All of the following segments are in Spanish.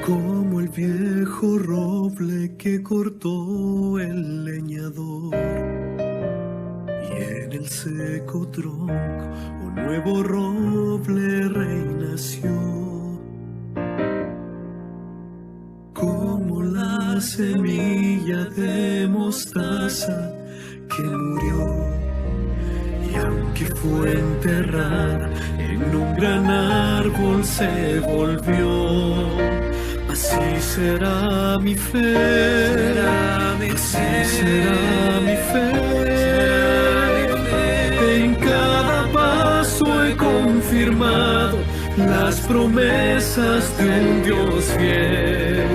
Como el viejo roble que cortó el leñador, y en el seco tronco un nuevo roble renació. Como la semilla de mostaza que murió, y aunque fue enterrada en un gran árbol se volvió. Así será mi fe, así será mi fe. En cada paso he confirmado las promesas de un Dios fiel.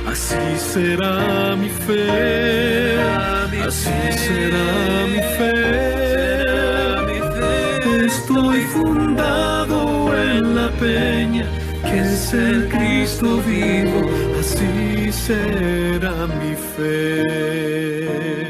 Así será mi fe, así será mi fe. Estoy fundado en la peña, que es el Cristo vivo, así será mi fe.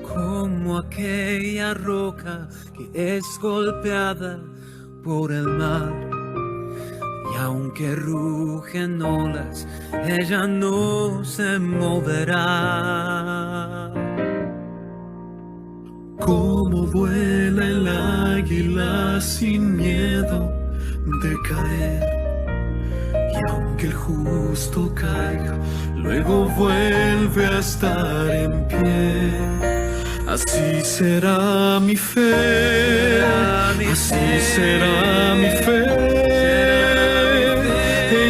Como aquella roca que es golpeada por el mar, y aunque rugen olas, ella no se moverá. Como vuela el águila sin miedo de caer, y aunque el justo caiga, luego vuelve a estar en pie. Así será mi fe, así será mi fe.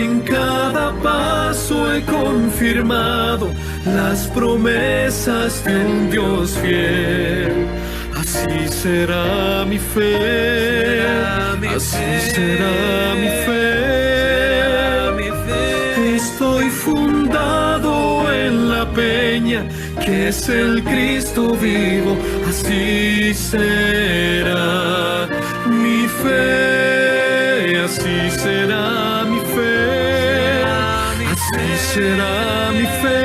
En cada paso he confirmado las promesas de un Dios fiel. Así será mi fe, así será mi fe. Estoy fundado en la peña, que es el Cristo vivo, así será mi fe, así será mi fe, así será mi fe.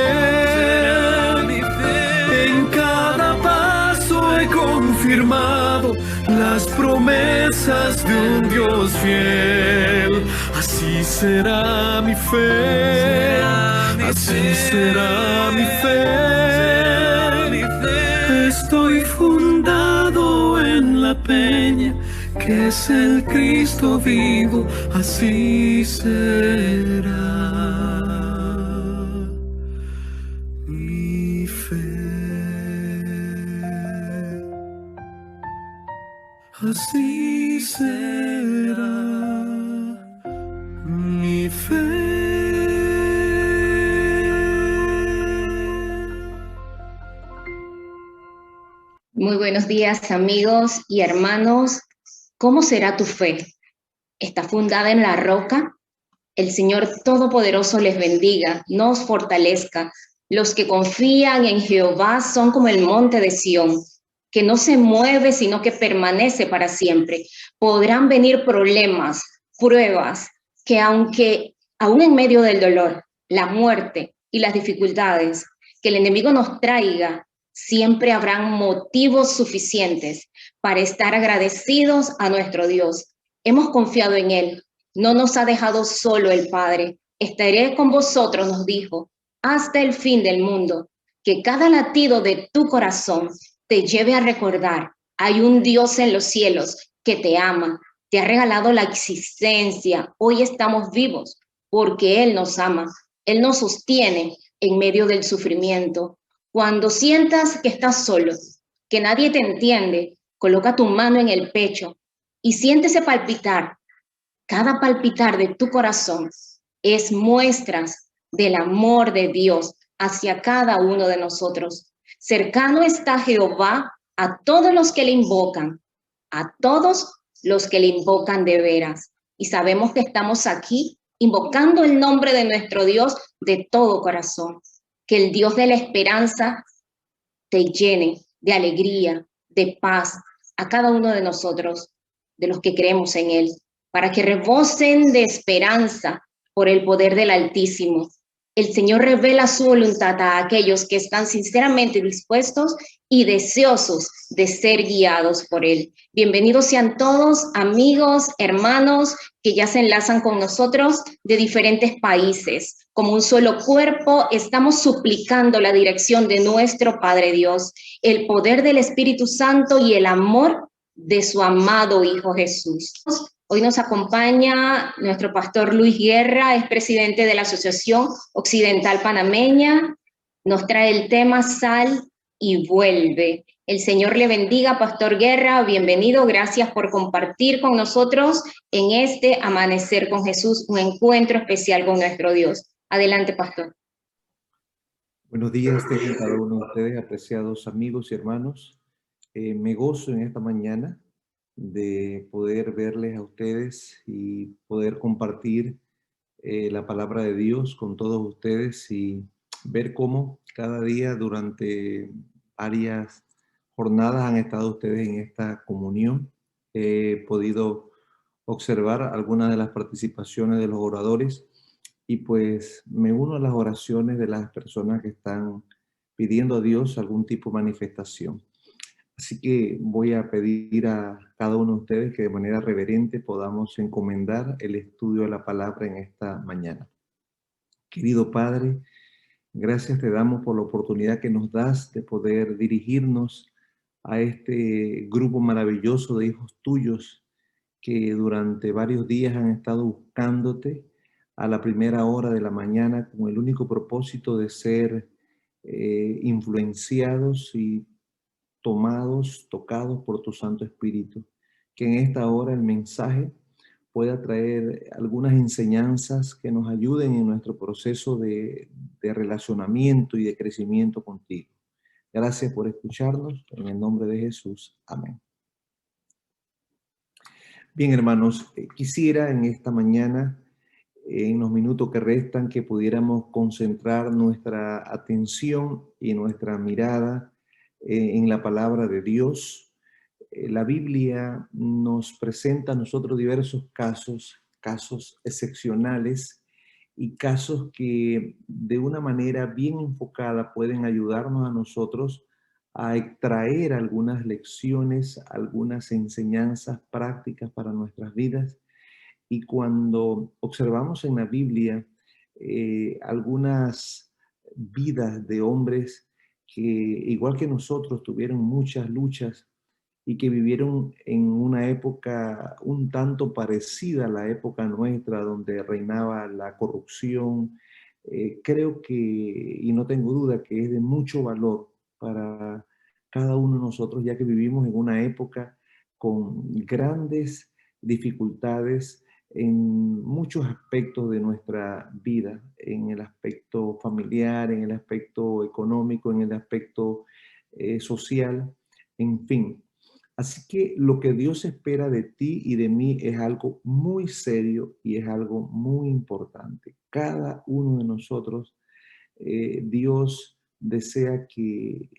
En cada paso he confirmado las promesas de un Dios fiel. Así será mi fe, así será mi fe. Estoy fundado en la peña, que es el Cristo vivo, así será mi fe. Así será mi fe. Muy buenos días, amigos y hermanos. ¿Cómo será tu fe? ¿Está fundada en la roca? El Señor Todopoderoso les bendiga, nos fortalezca. Los que confían en Jehová son como el monte de Sión, que no se mueve, sino que permanece para siempre. Podrán venir problemas, pruebas, que aunque aún en medio del dolor, la muerte y las dificultades que el enemigo nos traiga, siempre habrán motivos suficientes para estar agradecidos a nuestro Dios. Hemos confiado en Él, no nos ha dejado solo el Padre. Estaré con vosotros, nos dijo, hasta el fin del mundo. Que cada latido de tu corazón te lleve a recordar, hay un Dios en los cielos que te ama, te ha regalado la existencia. Hoy estamos vivos porque Él nos ama, Él nos sostiene en medio del sufrimiento. Cuando sientas que estás solo, que nadie te entiende, coloca tu mano en el pecho y siéntese palpitar. Cada palpitar de tu corazón es muestras del amor de Dios hacia cada uno de nosotros. Cercano está Jehová a todos los que le invocan, a todos los que le invocan de veras. Y sabemos que estamos aquí invocando el nombre de nuestro Dios de todo corazón. Que el Dios de la esperanza te llene de alegría, de paz a cada uno de nosotros, de los que creemos en Él, para que rebosen de esperanza por el poder del Altísimo. El Señor revela su voluntad a aquellos que están sinceramente dispuestos y deseosos de ser guiados por Él. Bienvenidos sean todos, amigos, hermanos, que ya se enlazan con nosotros de diferentes países. Como un solo cuerpo, estamos suplicando la dirección de nuestro Padre Dios, el poder del Espíritu Santo y el amor de su amado Hijo Jesús. Hoy nos acompaña nuestro pastor Luis Guerra, es presidente de la Asociación Occidental Panameña. Nos trae el tema Sal y Vuelve. El Señor le bendiga, Pastor Guerra, bienvenido, gracias por compartir con nosotros en este Amanecer con Jesús, un encuentro especial con nuestro Dios. Adelante, Pastor. Buenos días tengan cada uno de ustedes, apreciados amigos y hermanos. Me gozo en esta mañana de poder verles a ustedes y poder compartir la palabra de Dios con todos ustedes y ver cómo cada día durante varias jornadas han estado ustedes en esta comunión. He podido observar algunas de las participaciones de los oradores y pues me uno a las oraciones de las personas que están pidiendo a Dios algún tipo de manifestación. Así que voy a pedir a cada uno de ustedes que de manera reverente podamos encomendar el estudio de la palabra en esta mañana. Querido Padre, gracias te damos por la oportunidad que nos das de poder dirigirnos a este grupo maravilloso de hijos tuyos que durante varios días han estado buscándote a la primera hora de la mañana con el único propósito de ser influenciados y tocados por tu Santo Espíritu. Que en esta hora el mensaje pueda traer algunas enseñanzas que nos ayuden en nuestro proceso de relacionamiento y de crecimiento contigo. Gracias por escucharnos. En el nombre de Jesús. Amén. Bien, hermanos, quisiera en esta mañana, en los minutos que restan, que pudiéramos concentrar nuestra atención y nuestra mirada en la palabra de Dios. La Biblia nos presenta a nosotros diversos casos excepcionales y casos que de una manera bien enfocada pueden ayudarnos a nosotros a extraer algunas lecciones, algunas enseñanzas prácticas para nuestras vidas. Y cuando observamos en la Biblia algunas vidas de hombres que, igual que nosotros, tuvieron muchas luchas y que vivieron en una época un tanto parecida a la época nuestra, donde reinaba la corrupción, creo que, y no tengo duda, que es de mucho valor para cada uno de nosotros, ya que vivimos en una época con grandes dificultades en muchos aspectos de nuestra vida, en el aspecto familiar, en el aspecto económico, en el aspecto social, en fin. Así que lo que Dios espera de ti y de mí es algo muy serio y es algo muy importante. Cada uno de nosotros, Dios desea que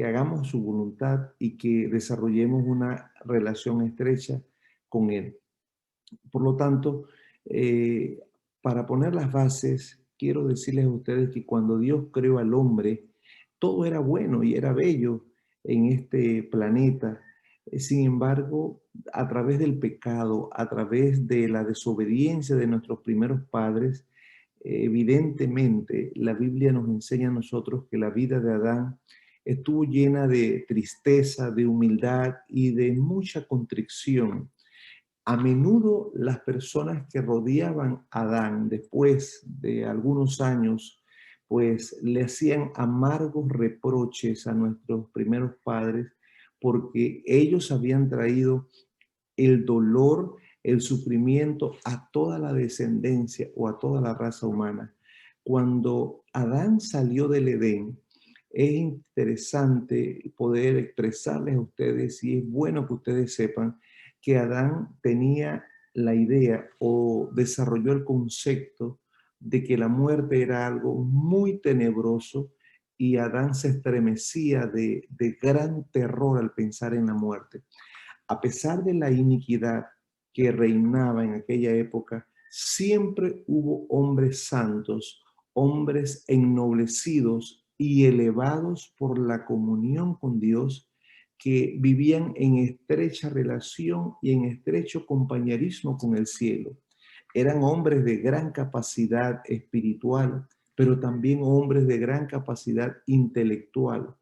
hagamos su voluntad y que desarrollemos una relación estrecha con Él. Por lo tanto, para poner las bases, quiero decirles a ustedes que cuando Dios creó al hombre, todo era bueno y era bello en este planeta. Sin embargo, a través del pecado, a través de la desobediencia de nuestros primeros padres, evidentemente la Biblia nos enseña a nosotros que la vida de Adán estuvo llena de tristeza, de humildad y de mucha contrición. A menudo las personas que rodeaban a Adán después de algunos años, pues le hacían amargos reproches a nuestros primeros padres porque ellos habían traído el dolor, el sufrimiento a toda la descendencia o a toda la raza humana. Cuando Adán salió del Edén, es interesante poder expresarles a ustedes, y es bueno que ustedes sepan que Adán tenía la idea o desarrolló el concepto de que la muerte era algo muy tenebroso y Adán se estremecía de gran terror al pensar en la muerte. A pesar de la iniquidad que reinaba en aquella época, Siempre hubo hombres santos, hombres ennoblecidos y elevados por la comunión con Dios, que vivían en estrecha relación y en estrecho compañerismo con el cielo. Eran hombres de gran capacidad espiritual, pero también hombres de gran capacidad intelectual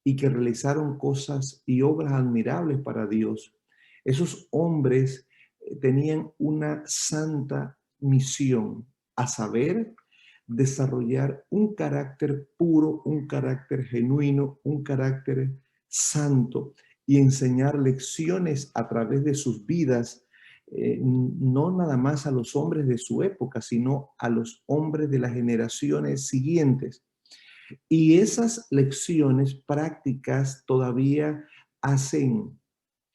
y que realizaron cosas y obras admirables para Dios. Esos hombres tenían una santa misión, a saber, desarrollar un carácter puro, un carácter genuino, un carácter santo y enseñar lecciones a través de sus vidas, no nada más a los hombres de su época, sino a los hombres de las generaciones siguientes. Y esas lecciones prácticas todavía hacen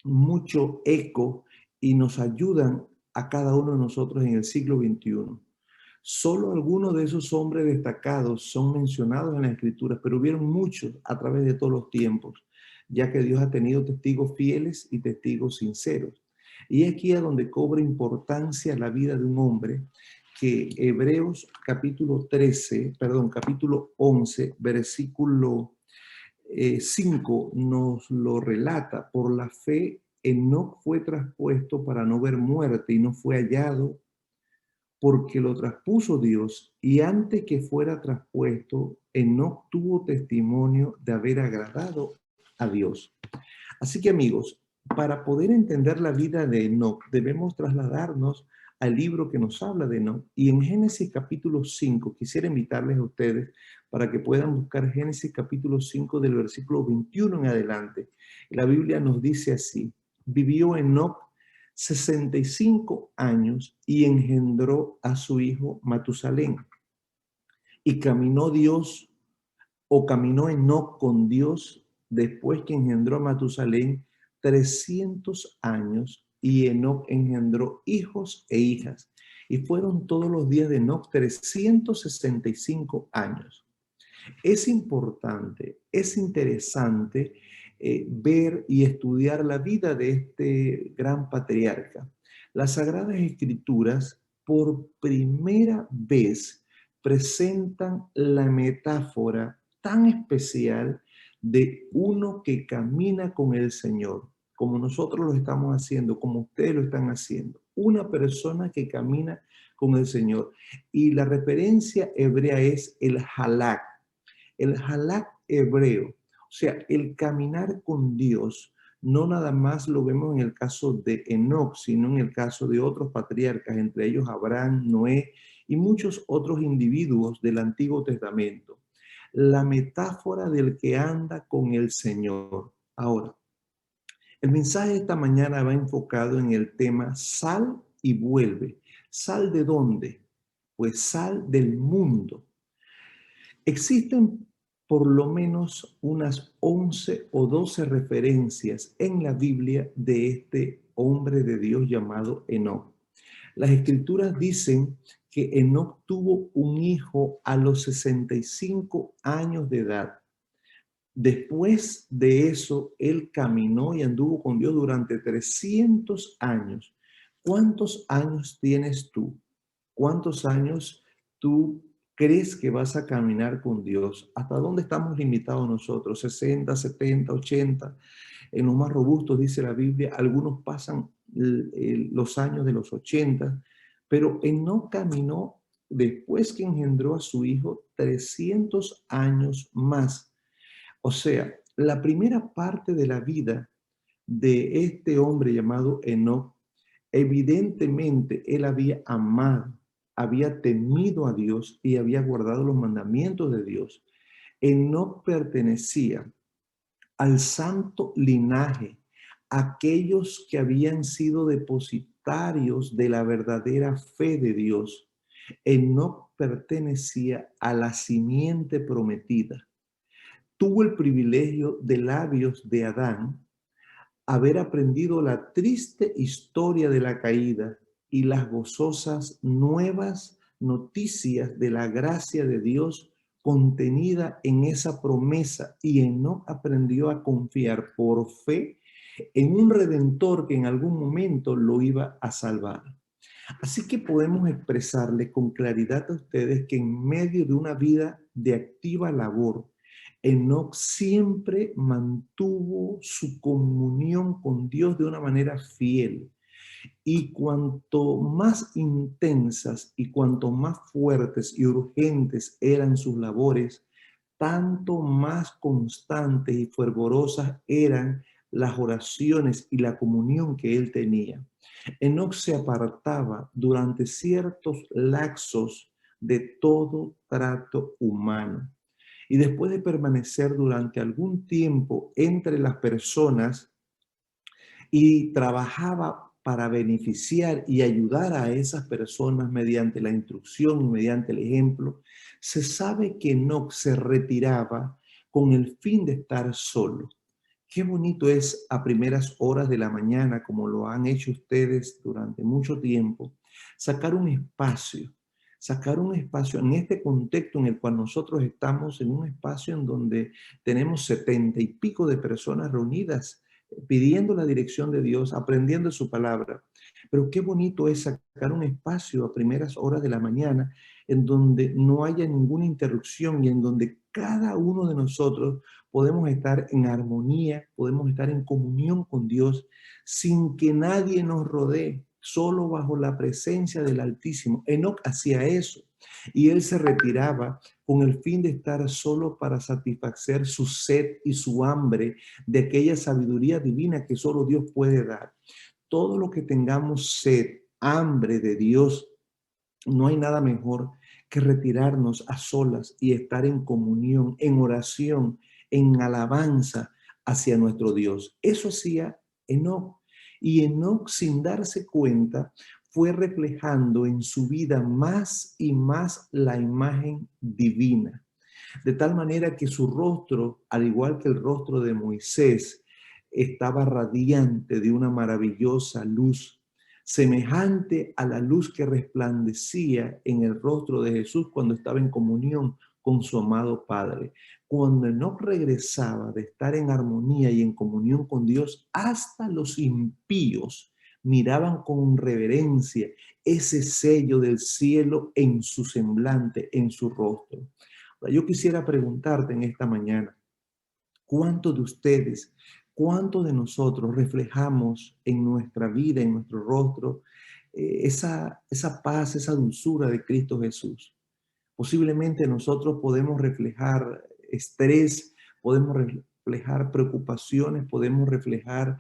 mucho eco y nos ayudan a cada uno de nosotros en el siglo XXI. Solo algunos de esos hombres destacados son mencionados en las Escrituras, pero hubieron muchos a través de todos los tiempos, ya que Dios ha tenido testigos fieles y testigos sinceros. Y es aquí a donde cobra importancia la vida de un hombre que Hebreos capítulo 11, versículo 5 nos lo relata. Por la fe, Enoc fue traspuesto para no ver muerte y no fue hallado porque lo traspuso Dios, y antes que fuera traspuesto, Enoc tuvo testimonio de haber agradado a Dios. Así que, amigos, para poder entender la vida de Enoc, debemos trasladarnos al libro que nos habla de Enoc. Y en Génesis capítulo 5, quisiera invitarles a ustedes para que puedan buscar Génesis capítulo 5 del versículo 21 en adelante. La Biblia nos dice así: vivió Enoc 65 años y engendró a su hijo Matusalén. Y caminó Enoc con Dios después que engendró a Matusalén 300 años, y Enoc engendró hijos e hijas. Y fueron todos los días de Enoc 365 años. Es importante, es interesante ver y estudiar la vida de este gran patriarca. Las Sagradas Escrituras por primera vez presentan la metáfora tan especial de uno que camina con el Señor, como nosotros lo estamos haciendo, como ustedes lo están haciendo. Una persona que camina con el Señor. Y la referencia hebrea es el halak. El halak hebreo, o sea, el caminar con Dios, no nada más lo vemos en el caso de Enoc, sino en el caso de otros patriarcas, entre ellos Abraham, Noé y muchos otros individuos del Antiguo Testamento. La metáfora del que anda con el Señor. Ahora, el mensaje de esta mañana va enfocado en el tema sal y vuelve. ¿Sal de dónde? Pues sal del mundo. Existen por lo menos unas 11 o 12 referencias en la Biblia de este hombre de Dios llamado Enoc. Las Escrituras dicen que Enoc tuvo un hijo a los 65 años de edad. Después de eso, él caminó y anduvo con Dios durante 300 años. ¿Cuántos años tienes tú? ¿Cuántos años tú crees que vas a caminar con Dios? ¿Hasta dónde estamos limitados nosotros? 60, 70, 80. En los más robustos, dice la Biblia, algunos pasan los años de los 80, pero Enoc caminó después que engendró a su hijo 300 años más. O sea, la primera parte de la vida de este hombre llamado Enoc, evidentemente él había amado, había temido a Dios y había guardado los mandamientos de Dios. Enoc pertenecía al santo linaje, aquellos que habían sido depositarios de la verdadera fe de Dios. Enoc pertenecía a la simiente prometida. Tuvo el privilegio de labios de Adán haber aprendido la triste historia de la caída y las gozosas nuevas noticias de la gracia de Dios contenida en esa promesa, y Enoc aprendió a confiar por fe en un redentor que en algún momento lo iba a salvar. Así que podemos expresarle con claridad a ustedes que en medio de una vida de activa labor, Enoc siempre mantuvo su comunión con Dios de una manera fiel. Y cuanto más intensas y cuanto más fuertes y urgentes eran sus labores, tanto más constantes y fervorosas eran las oraciones y la comunión que él tenía. Enoc se apartaba durante ciertos lapsos de todo trato humano. Y después de permanecer durante algún tiempo entre las personas y trabajaba para beneficiar y ayudar a esas personas mediante la instrucción y mediante el ejemplo, se sabe que Enoc se retiraba con el fin de estar solo. Qué bonito es a primeras horas de la mañana, como lo han hecho ustedes durante mucho tiempo, sacar un espacio en este contexto en el cual nosotros estamos, en un espacio en donde tenemos 70 y pico de personas reunidas, pidiendo la dirección de Dios, aprendiendo su palabra. Pero qué bonito es sacar un espacio a primeras horas de la mañana en donde no haya ninguna interrupción y en donde cada uno de nosotros podemos estar en armonía, podemos estar en comunión con Dios sin que nadie nos rodee, solo bajo la presencia del Altísimo. Enoc hacía eso y él se retiraba con el fin de estar solo para satisfacer su sed y su hambre de aquella sabiduría divina que solo Dios puede dar. Todo lo que tengamos sed, hambre de Dios, no hay nada mejor que retirarnos a solas y estar en comunión, en oración, en alabanza hacia nuestro Dios. Eso hacía Enoc. Y Enoc, sin darse cuenta, fue reflejando en su vida más y más la imagen divina. De tal manera que su rostro, al igual que el rostro de Moisés, estaba radiante de una maravillosa luz, semejante a la luz que resplandecía en el rostro de Jesús cuando estaba en comunión con su amado Padre. Cuando no regresaba de estar en armonía y en comunión con Dios, hasta los impíos miraban con reverencia ese sello del cielo en su semblante, en su rostro. Yo quisiera preguntarte en esta mañana, ¿cuántos de ustedes, cuántos de nosotros reflejamos en nuestra vida, en nuestro rostro, esa paz, esa dulzura de Cristo Jesús? Posiblemente nosotros podemos reflejar estrés, podemos reflejar preocupaciones, podemos reflejar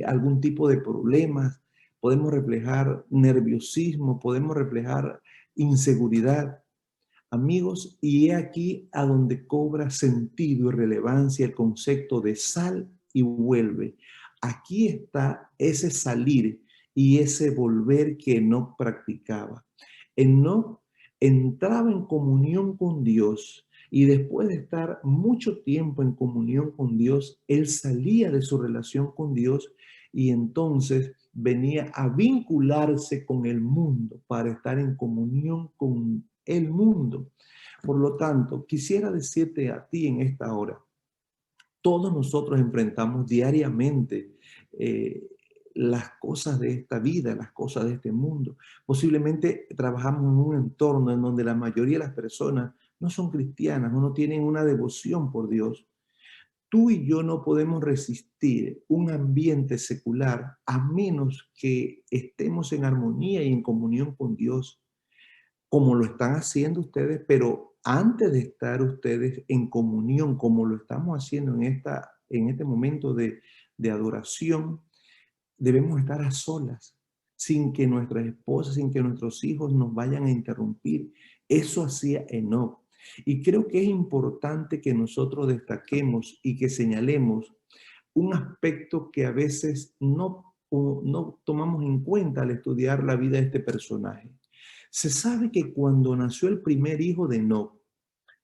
algún tipo de problemas, podemos reflejar nerviosismo, podemos reflejar inseguridad. Amigos, y he aquí a donde cobra sentido y relevancia el concepto de sal y vuelve. Aquí está ese salir y ese volver que Enoc practicaba. Enoc entraba en comunión con Dios y después de estar mucho tiempo en comunión con Dios, él salía de su relación con Dios y entonces venía a vincularse con el mundo para estar en comunión con el mundo. Por lo tanto, quisiera decirte a ti en esta hora, todos nosotros enfrentamos diariamente las cosas de esta vida, las cosas de este mundo. Posiblemente trabajamos en un entorno en donde la mayoría de las personas no son cristianas o no tienen una devoción por Dios. Tú y yo no podemos resistir un ambiente secular a menos que estemos en armonía y en comunión con Dios, como lo están haciendo ustedes, pero antes de estar ustedes en comunión, como lo estamos haciendo en este momento de adoración, debemos estar a solas, sin que nuestras esposas, sin que nuestros hijos nos vayan a interrumpir. Eso hacía Enoc. Y creo que es importante que nosotros destaquemos y que señalemos un aspecto que a veces no tomamos en cuenta al estudiar la vida de este personaje. Se sabe que cuando nació el primer hijo de Enoc,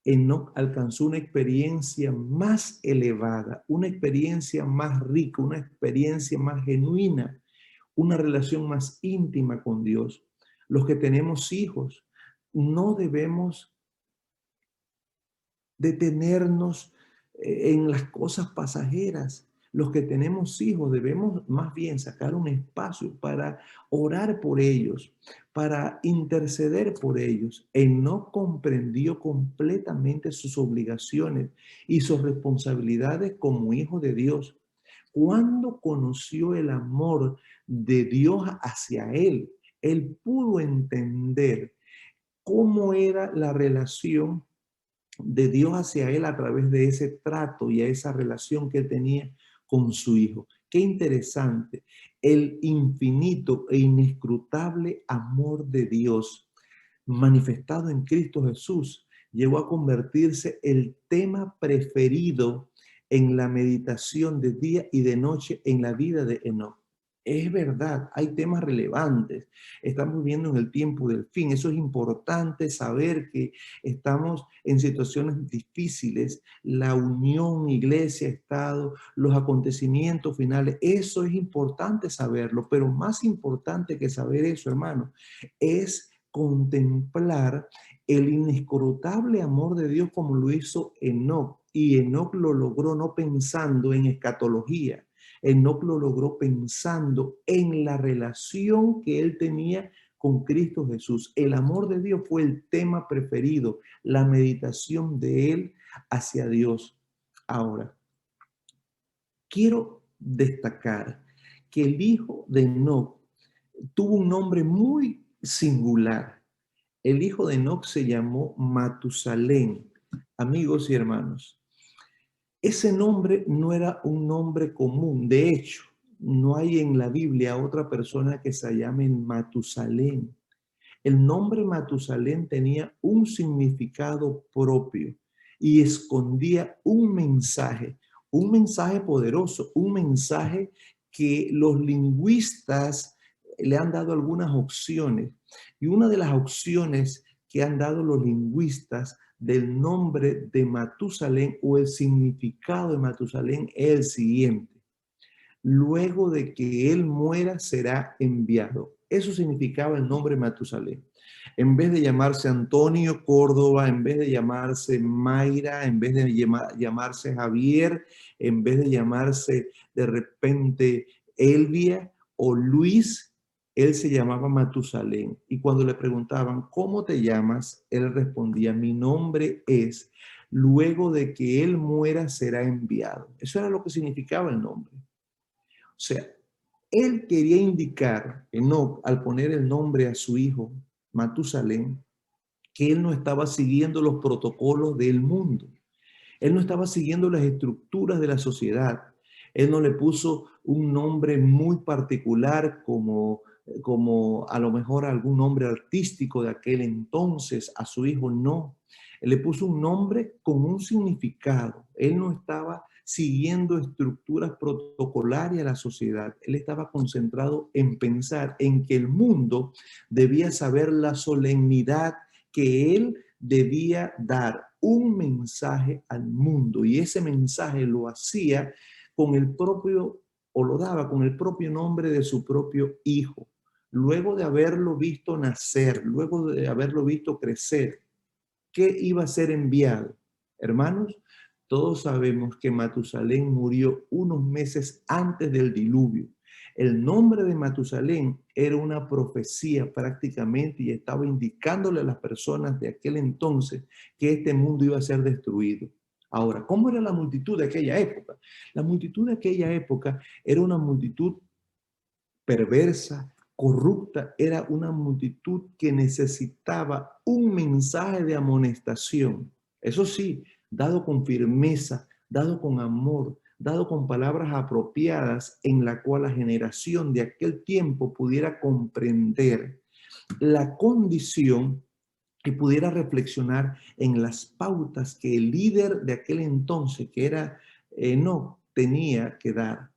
Enoc alcanzó una experiencia más elevada, una experiencia más rica, una experiencia más genuina, una relación más íntima con Dios. Los que tenemos hijos, no debemos detenernos en las cosas pasajeras. Los que tenemos hijos debemos más bien sacar un espacio para orar por ellos, para interceder por ellos. Enoc comprendió completamente sus obligaciones y sus responsabilidades como hijo de Dios. Cuando conoció el amor de Dios hacia él pudo entender cómo era la relación de Dios hacia él a través de ese trato y a esa relación que tenía con su hijo. Qué interesante, el infinito e inescrutable amor de Dios manifestado en Cristo Jesús llegó a convertirse el tema preferido en la meditación de día y de noche en la vida de Enoc. Es verdad, hay temas relevantes. Estamos viviendo en el tiempo del fin. Eso es importante saber que estamos en situaciones difíciles. La unión, iglesia, Estado, los acontecimientos finales. Eso es importante saberlo. Pero más importante que saber eso, hermano, es contemplar el inescrutable amor de Dios como lo hizo Enoc. Y Enoc lo logró no pensando en escatología. Enoc lo logró pensando en la relación que él tenía con Cristo Jesús. El amor de Dios fue el tema preferido, la meditación de él hacia Dios. Ahora, quiero destacar que el hijo de Enoc tuvo un nombre muy singular. El hijo de Enoc se llamó Matusalén. Amigos y hermanos, ese nombre no era un nombre común. De hecho, no hay en la Biblia otra persona que se llame Matusalén. El nombre Matusalén tenía un significado propio y escondía un mensaje poderoso, un mensaje que los lingüistas le han dado algunas opciones. Y una de las opciones que han dado los lingüistas del nombre de Matusalén o el significado de Matusalén es el siguiente: luego de que él muera será enviado. Eso significaba el nombre Matusalén. En vez de llamarse Antonio Córdoba, en vez de llamarse Mayra, en vez de llamarse Javier, en vez de llamarse de repente Elvia o Luis, él se llamaba Matusalén. Y cuando le preguntaban, ¿cómo te llamas? Él respondía, mi nombre es, luego de que él muera será enviado. Eso era lo que significaba el nombre. O sea, él quería indicar, Enoc, al poner el nombre a su hijo, Matusalén, que él no estaba siguiendo los protocolos del mundo. Él no estaba siguiendo las estructuras de la sociedad. Él no le puso un nombre muy particular como a lo mejor algún nombre artístico de aquel entonces a su hijo, no. Él le puso un nombre con un significado. Él no estaba siguiendo estructuras protocolarias de la sociedad. Él estaba concentrado en pensar en que el mundo debía saber la solemnidad que él debía dar un mensaje al mundo, y ese mensaje lo hacía con el propio, o lo daba con el propio nombre de su propio hijo. Luego de haberlo visto nacer, luego de haberlo visto crecer, ¿qué iba a ser enviado? Hermanos, todos sabemos que Matusalén murió unos meses antes del diluvio. El nombre de Matusalén era una profecía prácticamente y estaba indicándole a las personas de aquel entonces que este mundo iba a ser destruido. Ahora, ¿cómo era la multitud de aquella época? La multitud de aquella época era una multitud perversa, corrupta, era una multitud que necesitaba un mensaje de amonestación. Eso sí, dado con firmeza, dado con amor, dado con palabras apropiadas en la cual la generación de aquel tiempo pudiera comprender la condición y pudiera reflexionar en las pautas que el líder de aquel entonces, que era Enoc, tenía que dar.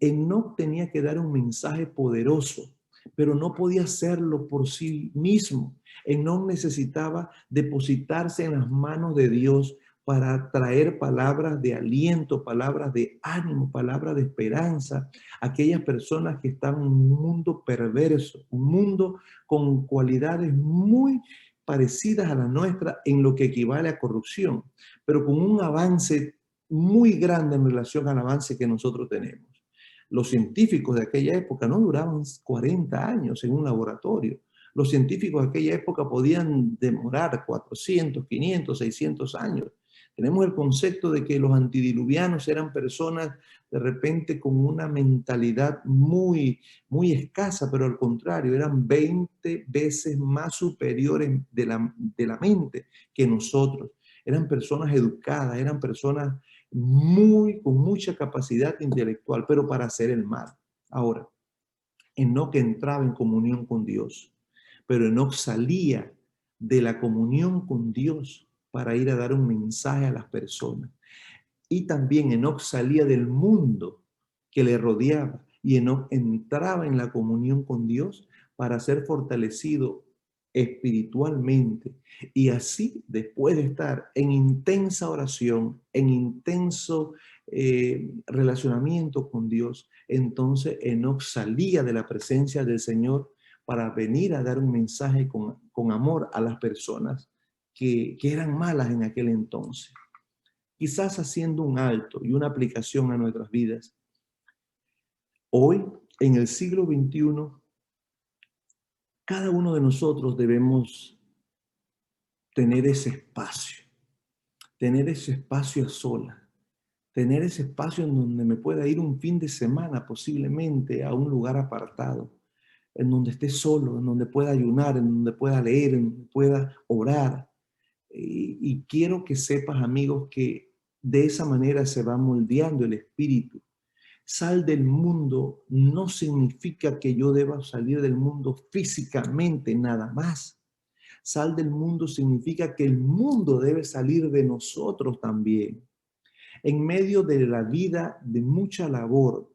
Enoc tenía que dar un mensaje poderoso, pero no podía hacerlo por sí mismo. Enoc necesitaba depositarse en las manos de Dios para traer palabras de aliento, palabras de ánimo, palabras de esperanza a aquellas personas que están en un mundo perverso, un mundo con cualidades muy parecidas a la nuestra en lo que equivale a corrupción, pero con un avance muy grande en relación al avance que nosotros tenemos. Los científicos de aquella época no duraban 40 años en un laboratorio. Los científicos de aquella época podían demorar 400, 500, 600 años. Tenemos el concepto de que los antediluvianos eran personas de repente con una mentalidad muy, muy escasa, pero al contrario, eran 20 veces más superiores de la mente que nosotros. Eran personas educadas, eran personas con mucha capacidad intelectual, pero para hacer el mal. Ahora, Enoc entraba en comunión con Dios, pero Enoc salía de la comunión con Dios para ir a dar un mensaje a las personas. Y también Enoc salía del mundo que le rodeaba y Enoc entraba en la comunión con Dios para ser fortalecido espiritualmente. Y así, después de estar en intensa oración, en intenso relacionamiento con Dios, entonces Enoc salía de la presencia del Señor para venir a dar un mensaje con amor a las personas que eran malas en aquel entonces. Quizás haciendo un alto y una aplicación a nuestras vidas. Hoy, en el siglo XXI, cada uno de nosotros debemos tener ese espacio a solas, tener ese espacio en donde me pueda ir un fin de semana posiblemente a un lugar apartado, en donde esté solo, en donde pueda ayunar, en donde pueda leer, en donde pueda orar. Y quiero que sepas, amigos, que de esa manera se va moldeando el espíritu. Sal del mundo no significa que yo deba salir del mundo físicamente nada más. Sal del mundo significa que el mundo debe salir de nosotros también. En medio de la vida de mucha labor,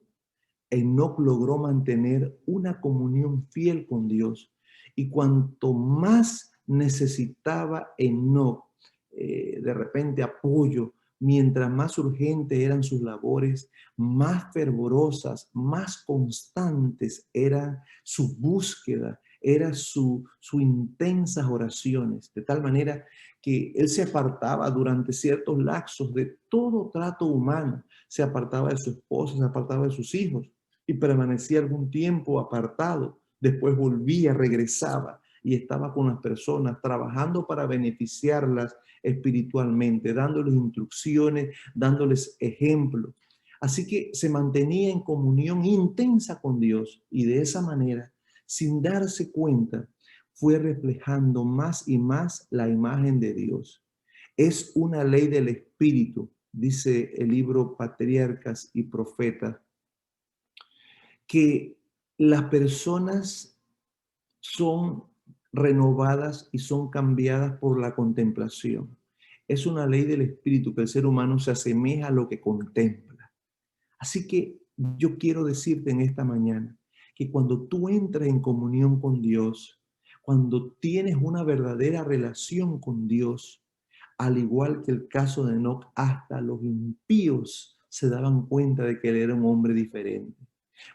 Enoc logró mantener una comunión fiel con Dios. Y cuanto más necesitaba Enoc de repente apoyo, mientras más urgentes eran sus labores, más fervorosas, más constantes era su búsqueda, era sus intensas oraciones, de tal manera que él se apartaba durante ciertos lapsos de todo trato humano, se apartaba de su esposa, se apartaba de sus hijos y permanecía algún tiempo apartado, después volvía, regresaba y estaba con las personas, trabajando para beneficiarlas espiritualmente, dándoles instrucciones, dándoles ejemplos. Así que se mantenía en comunión intensa con Dios y de esa manera, sin darse cuenta, fue reflejando más y más la imagen de Dios. Es una ley del espíritu, dice el libro Patriarcas y Profetas, que las personas son renovadas y son cambiadas por la contemplación. Es una ley del espíritu que el ser humano se asemeja a lo que contempla. Así que yo quiero decirte en esta mañana que cuando tú entras en comunión con Dios, cuando tienes una verdadera relación con Dios, al igual que el caso de Enoc, hasta los impíos se daban cuenta de que él era un hombre diferente.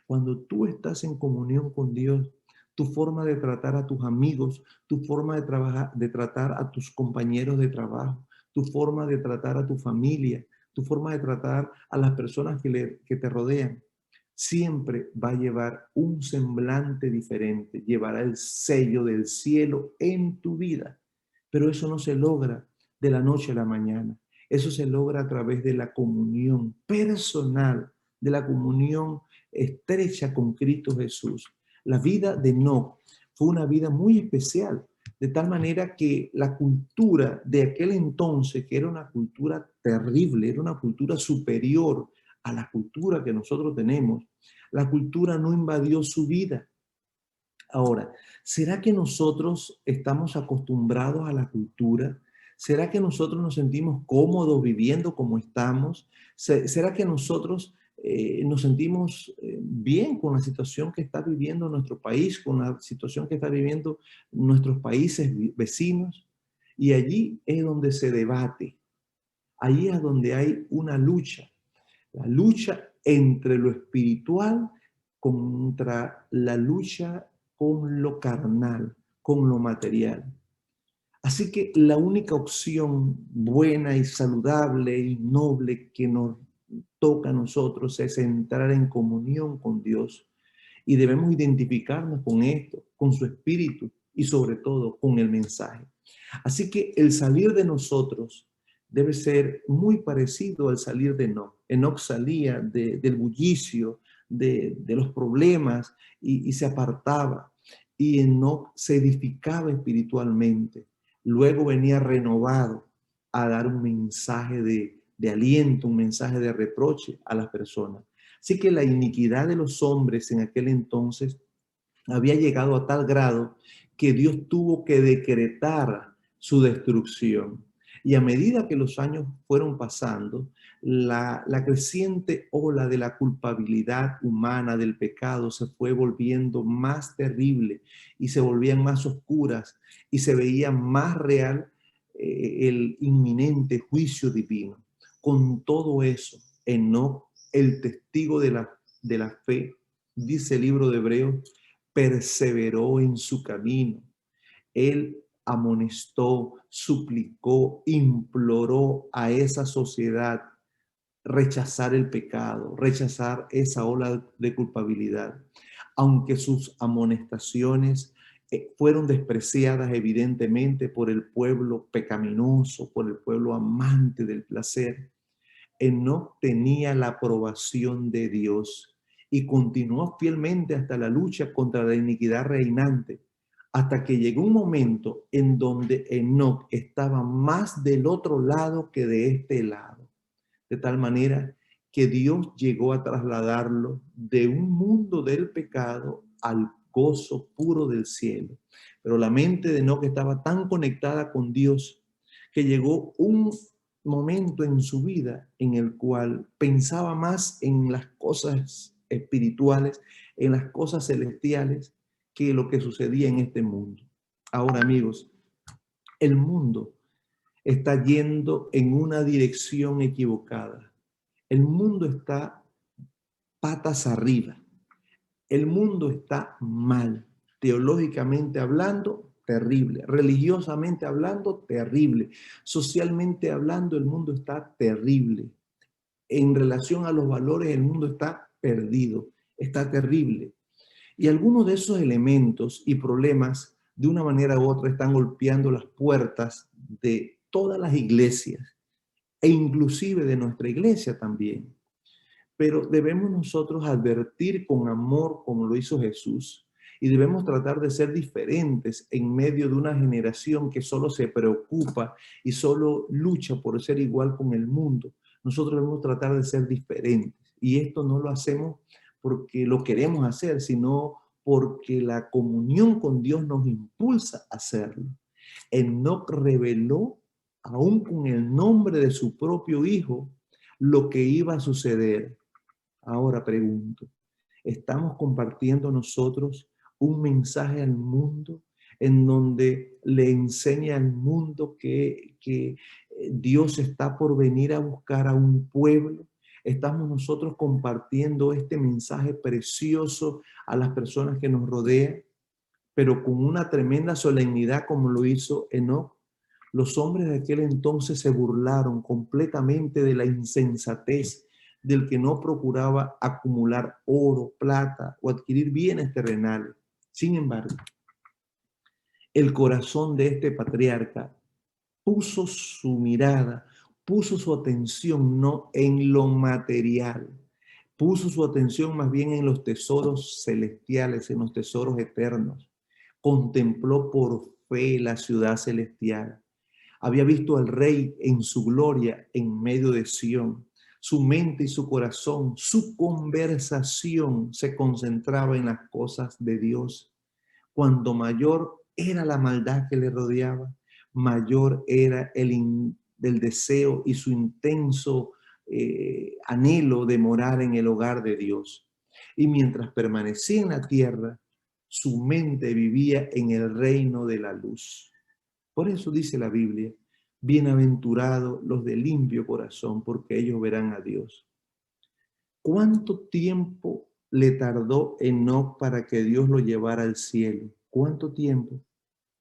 Cuando tú estás en comunión con Dios, tu forma de tratar a tus amigos, tu forma de tratar a tus compañeros de trabajo, tu forma de tratar a tu familia, tu forma de tratar a las personas que te rodean, siempre va a llevar un semblante diferente, llevará el sello del cielo en tu vida. Pero eso no se logra de la noche a la mañana. Eso se logra a través de la comunión personal, de la comunión estrecha con Cristo Jesús. La vida de Enoc fue una vida muy especial, de tal manera que la cultura de aquel entonces, que era una cultura terrible, era una cultura superior a la cultura que nosotros tenemos, la cultura no invadió su vida. Ahora, ¿será que nosotros estamos acostumbrados a la cultura? ¿Será que nosotros nos sentimos cómodos viviendo como estamos? ¿Será que nosotros nos sentimos bien con la situación que está viviendo nuestro país, con la situación que está viviendo nuestros países vecinos? Y allí es donde se debate. Ahí es donde hay una lucha. La lucha entre lo espiritual contra la lucha con lo carnal, con lo material. Así que la única opción buena y saludable y noble que nos toca a nosotros es entrar en comunión con Dios. Y debemos identificarnos con esto, con su espíritu y sobre todo con el mensaje. Así que el salir de nosotros debe ser muy parecido al salir de Enoc. Enoc salía del bullicio, de los problemas y se apartaba. Y Enoc se edificaba espiritualmente. Luego venía renovado a dar un mensaje de aliento, un mensaje de reproche a las personas. Así que la iniquidad de los hombres en aquel entonces había llegado a tal grado que Dios tuvo que decretar su destrucción. Y a medida que los años fueron pasando, la creciente ola de la culpabilidad humana, del pecado, se fue volviendo más terrible y se volvían más oscuras y se veía más real el inminente juicio divino. Con todo eso, Enoc, el testigo de la fe, dice el libro de Hebreos, perseveró en su camino. Él amonestó, suplicó, imploró a esa sociedad rechazar el pecado, rechazar esa ola de culpabilidad. Aunque sus amonestaciones fueron despreciadas evidentemente por el pueblo pecaminoso, por el pueblo amante del placer, Enoc tenía la aprobación de Dios y continuó fielmente hasta la lucha contra la iniquidad reinante, hasta que llegó un momento en donde Enoc estaba más del otro lado que de este lado, de tal manera que Dios llegó a trasladarlo de un mundo del pecado al gozo puro del cielo. Pero la mente de Enoc estaba tan conectada con Dios que llegó un momento en su vida en el cual pensaba más en las cosas espirituales, en las cosas celestiales, que lo que sucedía en este mundo. Ahora, amigos, el mundo está yendo en una dirección equivocada. El mundo está patas arriba. El mundo está mal. Teológicamente hablando, terrible. Religiosamente hablando, terrible. Socialmente hablando, el mundo está terrible. En relación a los valores, el mundo está perdido. Está terrible. Y algunos de esos elementos y problemas, de una manera u otra, están golpeando las puertas de todas las iglesias e inclusive de nuestra iglesia también. Pero debemos nosotros advertir con amor como lo hizo Jesús y debemos tratar de ser diferentes en medio de una generación que solo se preocupa y solo lucha por ser igual con el mundo. Nosotros debemos tratar de ser diferentes y esto no lo hacemos porque lo queremos hacer, sino porque la comunión con Dios nos impulsa a hacerlo. Enoc reveló, aún con el nombre de su propio hijo, lo que iba a suceder. Ahora pregunto, ¿estamos compartiendo nosotros un mensaje al mundo en donde le enseña al mundo que Dios está por venir a buscar a un pueblo? ¿Estamos nosotros compartiendo este mensaje precioso a las personas que nos rodean, pero con una tremenda solemnidad como lo hizo Enoc? Los hombres de aquel entonces se burlaron completamente de la insensatez del que no procuraba acumular oro, plata o adquirir bienes terrenales. Sin embargo, el corazón de este patriarca puso su mirada, puso su atención no en lo material, puso su atención más bien en los tesoros celestiales, en los tesoros eternos. Contempló por fe la ciudad celestial. Había visto al rey en su gloria en medio de Sión. Su mente y su corazón, su conversación se concentraba en las cosas de Dios. Cuanto mayor era la maldad que le rodeaba, mayor era el deseo y su intenso anhelo de morar en el hogar de Dios. Y mientras permanecía en la tierra, su mente vivía en el reino de la luz. Por eso dice la Biblia, bienaventurados los de limpio corazón, porque ellos verán a Dios. ¿Cuánto tiempo le tardó Enoc para que Dios lo llevara al cielo? ¿Cuánto tiempo?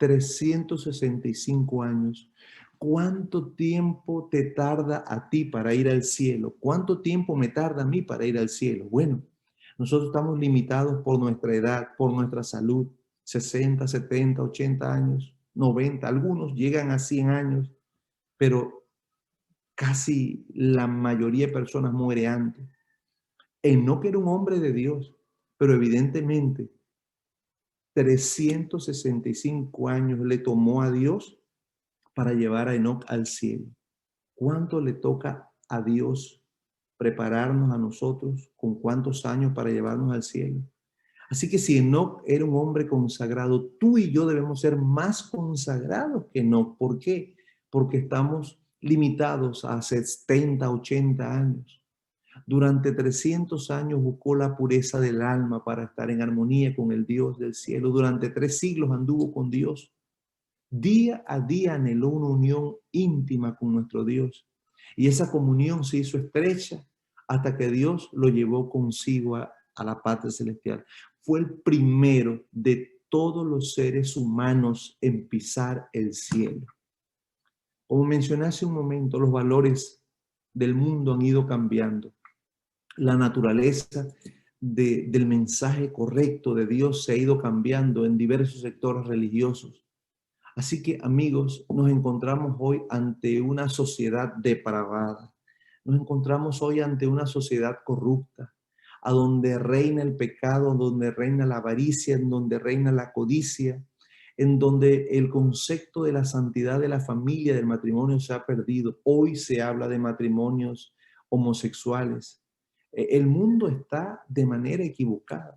365 años. ¿Cuánto tiempo te tarda a ti para ir al cielo? ¿Cuánto tiempo me tarda a mí para ir al cielo? Bueno, nosotros estamos limitados por nuestra edad, por nuestra salud, 60, 70, 80 años, 90, algunos llegan a 100 años, pero casi la mayoría de personas muere antes. Enoc era un hombre de Dios, pero evidentemente 365 años le tomó a Dios para llevar a Enoc al cielo. ¿Cuánto le toca a Dios prepararnos a nosotros? ¿Con cuántos años para llevarnos al cielo? Así que si Enoc era un hombre consagrado, tú y yo debemos ser más consagrados que Enoc. ¿Por qué? Porque estamos limitados a 70, 80 años. Durante 300 años buscó la pureza del alma para estar en armonía con el Dios del cielo. Durante 3 siglos anduvo con Dios. Día a día anheló una unión íntima con nuestro Dios. Y esa comunión se hizo estrecha hasta que Dios lo llevó consigo a la patria celestial. Fue el primero de todos los seres humanos en pisar el cielo. Como mencioné hace un momento, los valores del mundo han ido cambiando. La naturaleza del mensaje correcto de Dios se ha ido cambiando en diversos sectores religiosos. Así que, amigos, nos encontramos hoy ante una sociedad depravada. Nos encontramos hoy ante una sociedad corrupta, a donde reina el pecado, donde reina la avaricia, en donde reina la codicia, en donde el concepto de la santidad de la familia, del matrimonio, se ha perdido. Hoy se habla de matrimonios homosexuales. El mundo está de manera equivocada.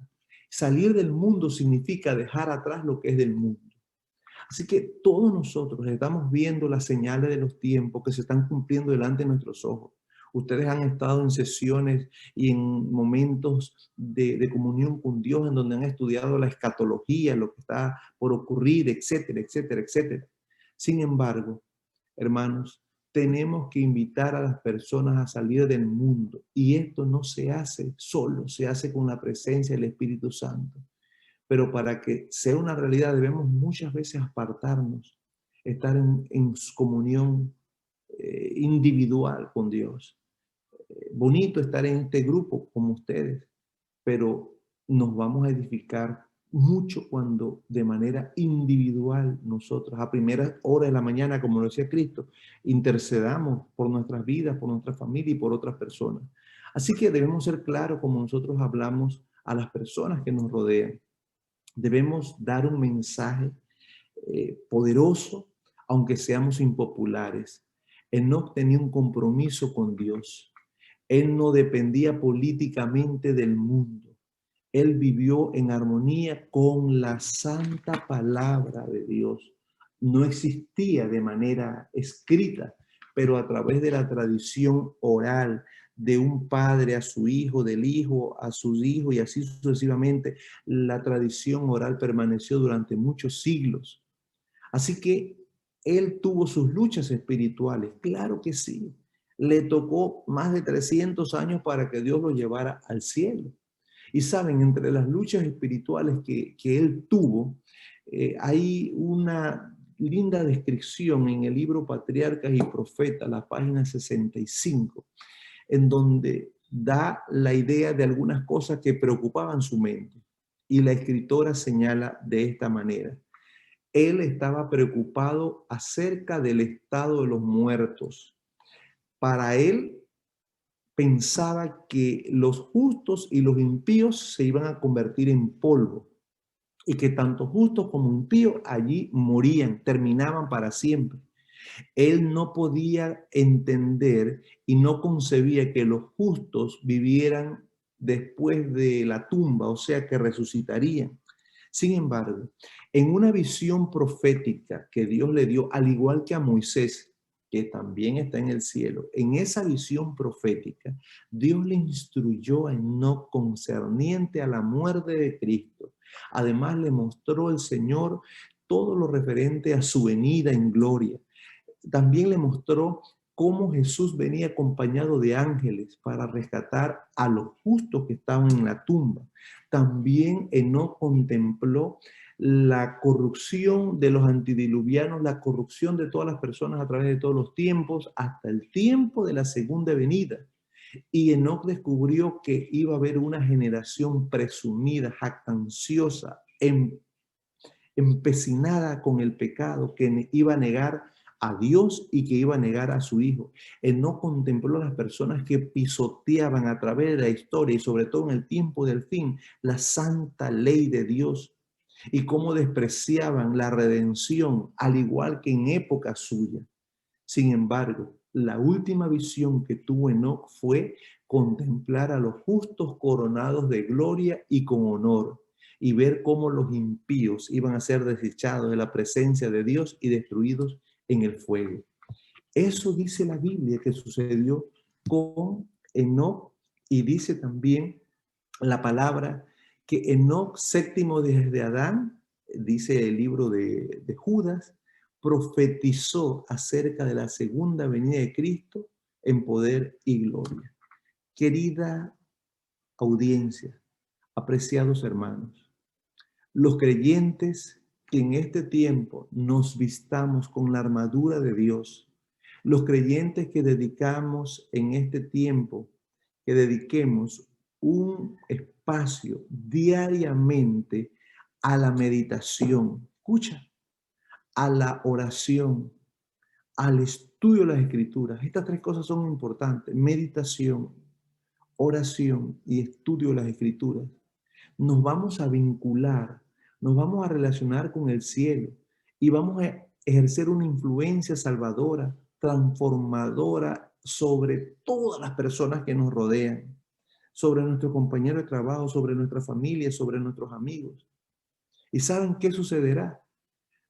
Salir del mundo significa dejar atrás lo que es del mundo. Así que todos nosotros estamos viendo las señales de los tiempos que se están cumpliendo delante de nuestros ojos. Ustedes han estado en sesiones y en momentos de comunión con Dios en donde han estudiado la escatología, lo que está por ocurrir, etcétera, etcétera, etcétera. Sin embargo, hermanos, tenemos que invitar a las personas a salir del mundo. Y esto no se hace solo, se hace con la presencia del Espíritu Santo. Pero para que sea una realidad debemos muchas veces apartarnos, estar en comunión individual con Dios. Bonito estar en este grupo como ustedes, pero nos vamos a edificar mucho cuando de manera individual nosotros a primera hora de la mañana, como lo decía Cristo, intercedamos por nuestras vidas, por nuestra familia y por otras personas. Así que debemos ser claros como nosotros hablamos a las personas que nos rodean. Debemos dar un mensaje poderoso, aunque seamos impopulares. Enoc tenía un compromiso con Dios. Él no dependía políticamente del mundo. Él vivió en armonía con la santa palabra de Dios. No existía de manera escrita, pero a través de la tradición oral, de un padre a su hijo, del hijo a sus hijos y así sucesivamente, la tradición oral permaneció durante muchos siglos. Así que él tuvo sus luchas espirituales, claro que sí. Le tocó más de 300 años para que Dios lo llevara al cielo. Y saben, entre las luchas espirituales que él tuvo, hay una linda descripción en el libro Patriarcas y Profetas, la página 65, en donde da la idea de algunas cosas que preocupaban su mente. Y la escritora señala de esta manera: él estaba preocupado acerca del estado de los muertos. Para él, pensaba que los justos y los impíos se iban a convertir en polvo y que tanto justos como impíos allí morían, terminaban para siempre. Él no podía entender y no concebía que los justos vivieran después de la tumba, o sea, que resucitarían. Sin embargo, en una visión profética que Dios le dio, al igual que a Moisés, que también está en el cielo, en esa visión profética, Dios le instruyó a Enoc concerniente a la muerte de Cristo. Además, le mostró el Señor todo lo referente a su venida en gloria. También le mostró cómo Jesús venía acompañado de ángeles para rescatar a los justos que estaban en la tumba. También Enoc contempló la corrupción de los antediluvianos, la corrupción de todas las personas a través de todos los tiempos, hasta el tiempo de la segunda venida. Y Enoc descubrió que iba a haber una generación presumida, jactanciosa, empecinada con el pecado, que iba a negar a Dios y que iba a negar a su Hijo. Él no contempló a las personas que pisoteaban a través de la historia y sobre todo en el tiempo del fin, la santa ley de Dios, y cómo despreciaban la redención, al igual que en época suya. Sin embargo, la última visión que tuvo Enoc fue contemplar a los justos coronados de gloria y con honor, y ver cómo los impíos iban a ser desechados de la presencia de Dios y destruidos en el fuego. Eso dice la Biblia que sucedió con Enoc, y dice también la palabra que Enoc, séptimo desde Adán, dice el libro de Judas, profetizó acerca de la segunda venida de Cristo en poder y gloria. Querida audiencia, apreciados hermanos, los creyentes que en este tiempo nos vistamos con la armadura de Dios, los creyentes que dedicamos en este tiempo, que dediquemos un espacio diariamente a la meditación, escucha, a la oración, al estudio de las Escrituras. Estas tres cosas son importantes: meditación, oración y estudio de las Escrituras. Nos vamos a vincular, nos vamos a relacionar con el cielo y vamos a ejercer una influencia salvadora, transformadora sobre todas las personas que nos rodean, sobre nuestros compañeros de trabajo, sobre nuestra familia, sobre nuestros amigos. ¿Y saben qué sucederá?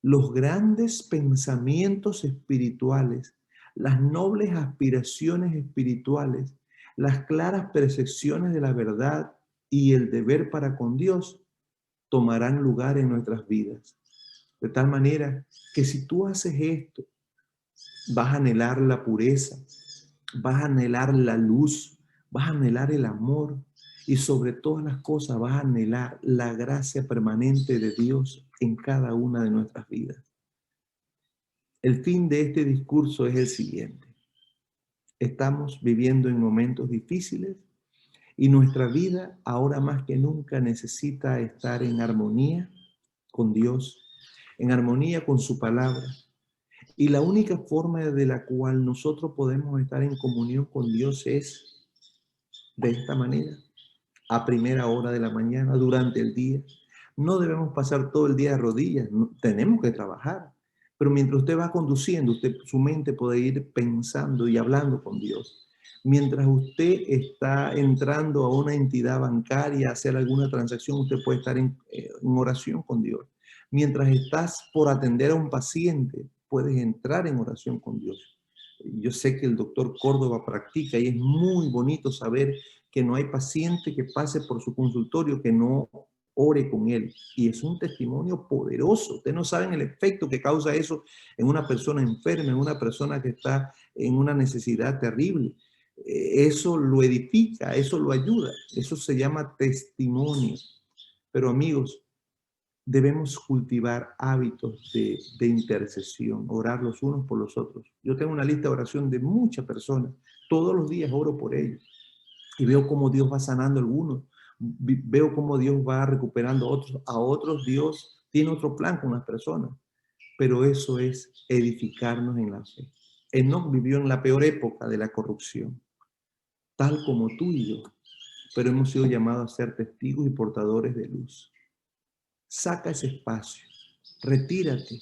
Los grandes pensamientos espirituales, las nobles aspiraciones espirituales, las claras percepciones de la verdad y el deber para con Dios tomarán lugar en nuestras vidas. De tal manera que si tú haces esto, vas a anhelar la pureza, vas a anhelar la luz, vas a anhelar el amor y sobre todas las cosas vas a anhelar la gracia permanente de Dios en cada una de nuestras vidas. El fin de este discurso es el siguiente. Estamos viviendo en momentos difíciles y nuestra vida ahora más que nunca necesita estar en armonía con Dios, en armonía con su palabra. Y la única forma de la cual nosotros podemos estar en comunión con Dios es de esta manera, a primera hora de la mañana, durante el día. No debemos pasar todo el día de rodillas, tenemos que trabajar. Pero mientras usted va conduciendo, su mente puede ir pensando y hablando con Dios. Mientras usted está entrando a una entidad bancaria a hacer alguna transacción, usted puede estar en oración con Dios. Mientras estás por atender a un paciente, puedes entrar en oración con Dios. Yo sé que el doctor Córdoba practica y es muy bonito saber que no hay paciente que pase por su consultorio que no ore con él. Y es un testimonio poderoso. Ustedes no saben el efecto que causa eso en una persona enferma, en una persona que está en una necesidad terrible. Eso lo edifica, eso lo ayuda. Eso se llama testimonio. Pero amigos, debemos cultivar hábitos de intercesión, orar los unos por los otros. Yo tengo una lista de oración de muchas personas. Todos los días oro por ellos. Y veo cómo Dios va sanando a algunos. Veo cómo Dios va recuperando a otros. A otros Dios tiene otro plan con las personas. Pero eso es edificarnos en la fe. Enoc vivió en la peor época de la corrupción, tal como tú y yo. Pero hemos sido llamados a ser testigos y portadores de luz. Saca ese espacio. Retírate.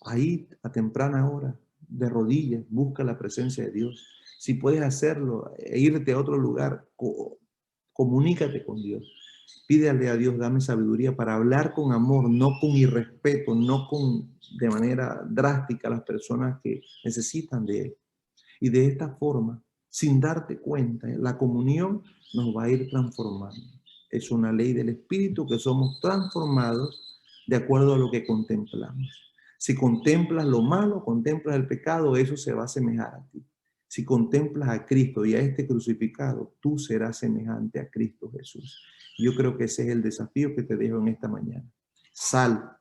Ahí a temprana hora, de rodillas, busca la presencia de Dios. Si puedes hacerlo, irte a otro lugar, comunícate con Dios. Pídele a Dios, dame sabiduría para hablar con amor, no con irrespeto, no de manera drástica a las personas que necesitan de Él. Y de esta forma, sin darte cuenta, la comunión nos va a ir transformando. Es una ley del Espíritu que somos transformados de acuerdo a lo que contemplamos. Si contemplas lo malo, contemplas el pecado, eso se va a asemejar a ti. Si contemplas a Cristo y a este crucificado, tú serás semejante a Cristo Jesús. Yo creo que ese es el desafío que te dejo en esta mañana. Sal,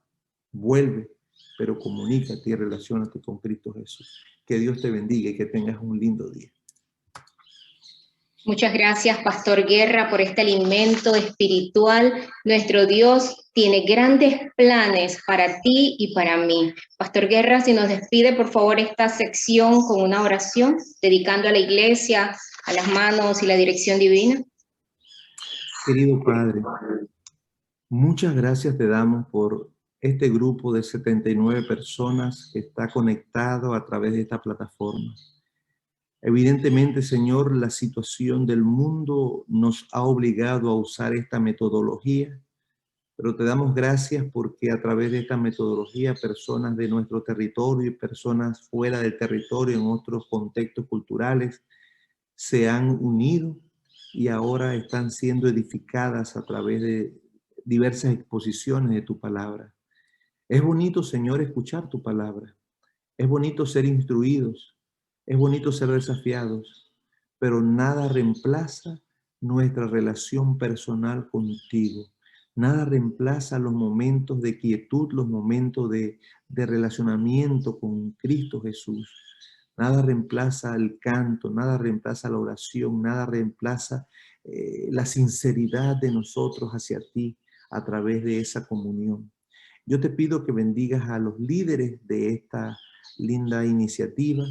vuelve, pero comunícate y relaciónate con Cristo Jesús. Que Dios te bendiga y que tengas un lindo día. Muchas gracias, Pastor Guerra, por este alimento espiritual. Nuestro Dios tiene grandes planes para ti y para mí. Pastor Guerra, si nos despide, por favor, esta sección con una oración, dedicando a la iglesia, a las manos y la dirección divina. Querido Padre, muchas gracias te damos por este grupo de 79 personas que está conectado a través de esta plataforma. Evidentemente, Señor, la situación del mundo nos ha obligado a usar esta metodología, pero te damos gracias porque a través de esta metodología personas de nuestro territorio y personas fuera del territorio en otros contextos culturales se han unido y ahora están siendo edificadas a través de diversas exposiciones de tu palabra. Es bonito, Señor, escuchar tu palabra. Es bonito ser instruidos. Es bonito ser desafiados, pero nada reemplaza nuestra relación personal contigo. Nada reemplaza los momentos de quietud, los momentos de relacionamiento con Cristo Jesús. Nada reemplaza el canto, nada reemplaza la oración, nada reemplaza la sinceridad de nosotros hacia ti a través de esa comunión. Yo te pido que bendigas a los líderes de esta linda iniciativa.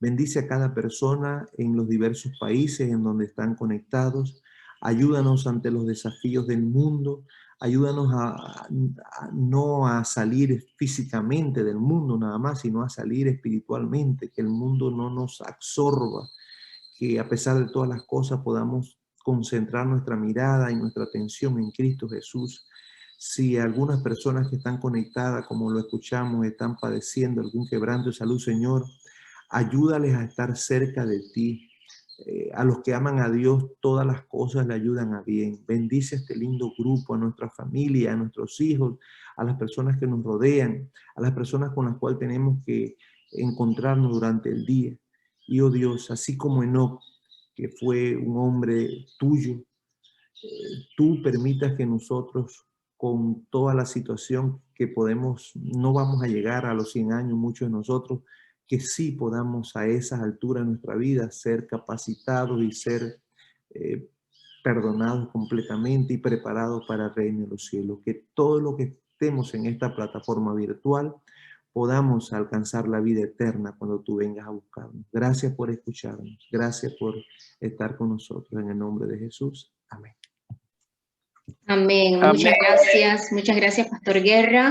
Bendice a cada persona en los diversos países en donde están conectados. Ayúdanos ante los desafíos del mundo. Ayúdanos no a salir físicamente del mundo nada más, sino a salir espiritualmente, que el mundo no nos absorba, que a pesar de todas las cosas podamos concentrar nuestra mirada y nuestra atención en Cristo Jesús. Si algunas personas que están conectadas, como lo escuchamos, están padeciendo algún quebranto de salud, Señor, ayúdales a estar cerca de ti. A los que aman a Dios, todas las cosas le ayudan a bien. Bendice a este lindo grupo, a nuestra familia, a nuestros hijos, a las personas que nos rodean, a las personas con las cuales tenemos que encontrarnos durante el día. Y, oh Dios, así como Enoc, que fue un hombre tuyo, tú permitas que nosotros, con toda la situación que podemos, no vamos a llegar a los 100 años, muchos de nosotros, que sí podamos a esas alturas de nuestra vida ser capacitados y ser perdonados completamente y preparados para el reino de los cielos. Que todo lo que estemos en esta plataforma virtual podamos alcanzar la vida eterna cuando tú vengas a buscarnos. Gracias por escucharnos. Gracias por estar con nosotros. En el nombre de Jesús. Amén. Amén. Muchas gracias, Pastor Guerra.